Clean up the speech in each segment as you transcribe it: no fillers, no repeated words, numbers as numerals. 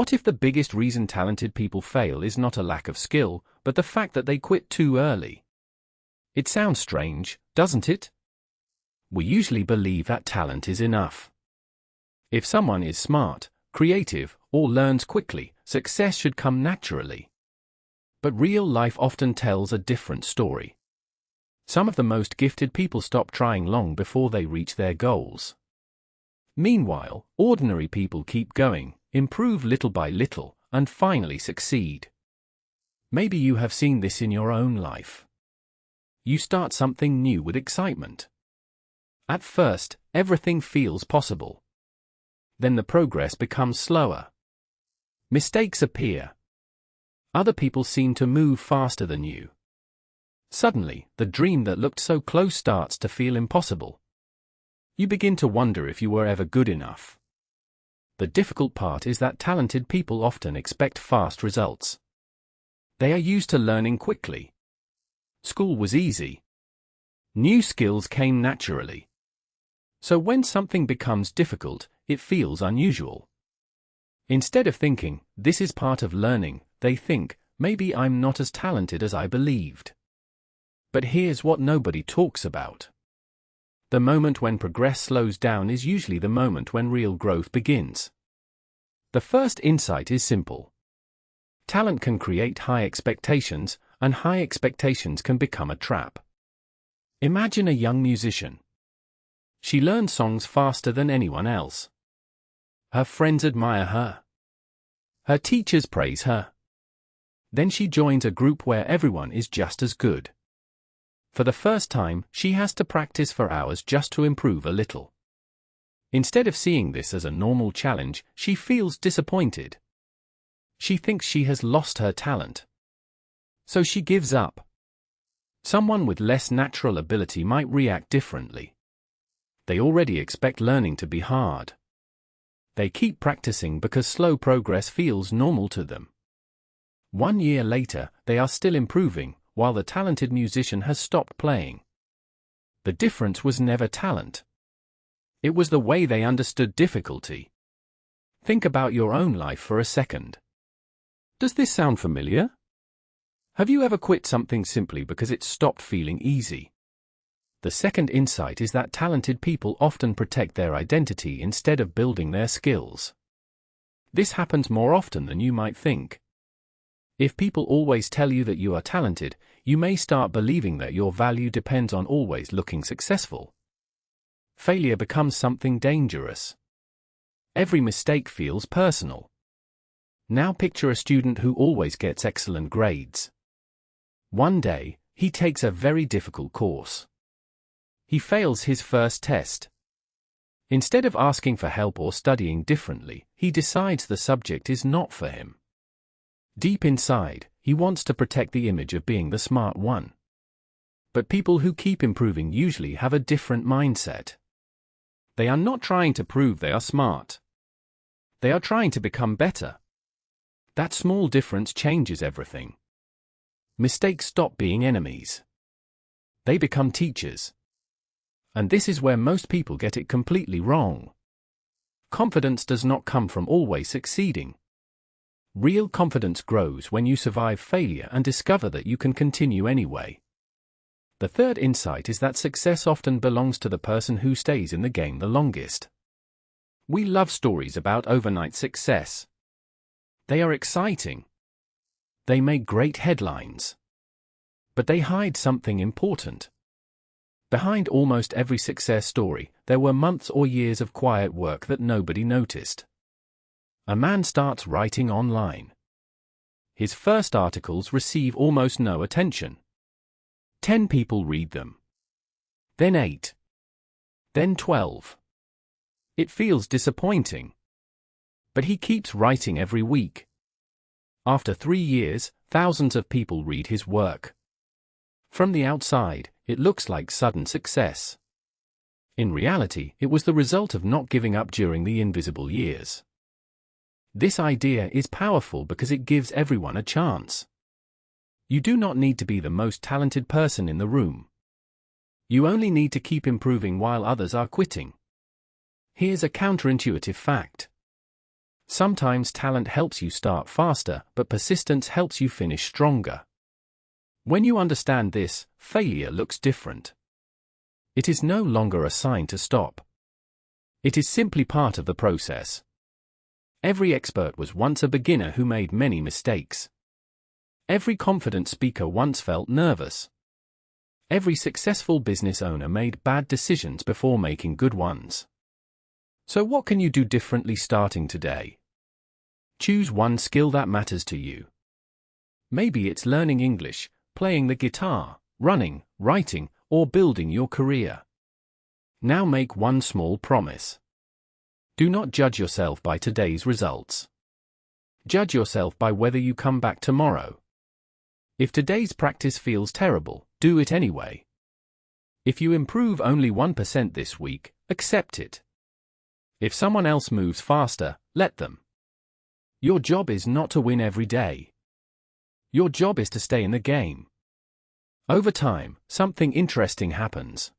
What if the biggest reason talented people fail is not a lack of skill, but the fact that they quit too early? It sounds strange, doesn't it? We usually believe that talent is enough. If someone is smart, creative, or learns quickly, success should come naturally. But real life often tells a different story. Some of the most gifted people stop trying long before they reach their goals. Meanwhile, ordinary people keep going, improve little by little, and finally succeed. Maybe you have seen this in your own life. You start something new with excitement. At first, everything feels possible. Then the progress becomes slower. Mistakes appear. Other people seem to move faster than you. Suddenly, the dream that looked so close starts to feel impossible. You begin to wonder if you were ever good enough. The difficult part is that talented people often expect fast results. They are used to learning quickly. School was easy. New skills came naturally. So when something becomes difficult, it feels unusual. Instead of thinking, this is part of learning, they think, maybe I'm not as talented as I believed. But here's what nobody talks about. The moment when progress slows down is usually the moment when real growth begins. The first insight is simple. Talent can create high expectations, and high expectations can become a trap. Imagine a young musician. She learns songs faster than anyone else. Her friends admire her. Her teachers praise her. Then she joins a group where everyone is just as good. For the first time, she has to practice for hours just to improve a little. Instead of seeing this as a normal challenge, she feels disappointed. She thinks she has lost her talent. So she gives up. Someone with less natural ability might react differently. They already expect learning to be hard. They keep practicing because slow progress feels normal to them. 1 year later, they are still improving, while the talented musician has stopped playing. The difference was never talent. It was the way they understood difficulty. Think about your own life for a second. Does this sound familiar? Have you ever quit something simply because it stopped feeling easy? The second insight is that talented people often protect their identity instead of building their skills. This happens more often than you might think. If people always tell you that you are talented, you may start believing that your value depends on always looking successful. Failure becomes something dangerous. Every mistake feels personal. Now picture a student who always gets excellent grades. One day, he takes a very difficult course. He fails his first test. Instead of asking for help or studying differently, he decides the subject is not for him. Deep inside, he wants to protect the image of being the smart one. But people who keep improving usually have a different mindset. They are not trying to prove they are smart. They are trying to become better. That small difference changes everything. Mistakes stop being enemies. They become teachers. And this is where most people get it completely wrong. Confidence does not come from always succeeding. Real confidence grows when you survive failure and discover that you can continue anyway. The third insight is that success often belongs to the person who stays in the game the longest. We love stories about overnight success. They are exciting. They make great headlines. But they hide something important. Behind almost every success story, there were months or years of quiet work that nobody noticed. A man starts writing online. His first articles receive almost no attention. 10 people read them. Then 8. Then 12. It feels disappointing. But he keeps writing every week. After 3 years, thousands of people read his work. From the outside, it looks like sudden success. In reality, it was the result of not giving up during the invisible years. This idea is powerful because it gives everyone a chance. You do not need to be the most talented person in the room. You only need to keep improving while others are quitting. Here's a counterintuitive fact. Sometimes talent helps you start faster, but persistence helps you finish stronger. When you understand this, failure looks different. It is no longer a sign to stop. It is simply part of the process. Every expert was once a beginner who made many mistakes. Every confident speaker once felt nervous. Every successful business owner made bad decisions before making good ones. So what can you do differently starting today? Choose one skill that matters to you. Maybe it's learning English, playing the guitar, running, writing, or building your career. Now make one small promise. Do not judge yourself by today's results. Judge yourself by whether you come back tomorrow. If today's practice feels terrible, do it anyway. If you improve only 1% this week, accept it. If someone else moves faster, let them. Your job is not to win every day. Your job is to stay in the game. Over time, something interesting happens.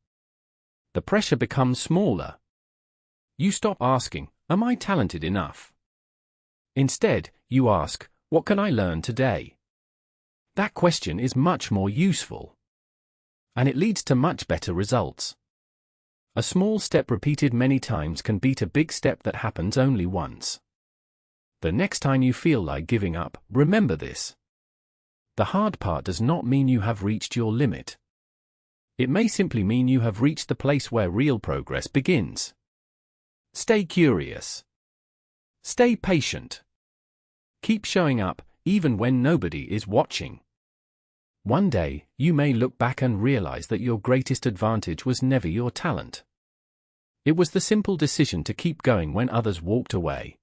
The pressure becomes smaller. You stop asking, "Am I talented enough?" Instead, you ask, "What can I learn today?" That question is much more useful. And it leads to much better results. A small step repeated many times can beat a big step that happens only once. The next time you feel like giving up, remember this. The hard part does not mean you have reached your limit. It may simply mean you have reached the place where real progress begins. Stay curious. Stay patient. Keep showing up, even when nobody is watching. One day, you may look back and realize that your greatest advantage was never your talent. It was the simple decision to keep going when others walked away.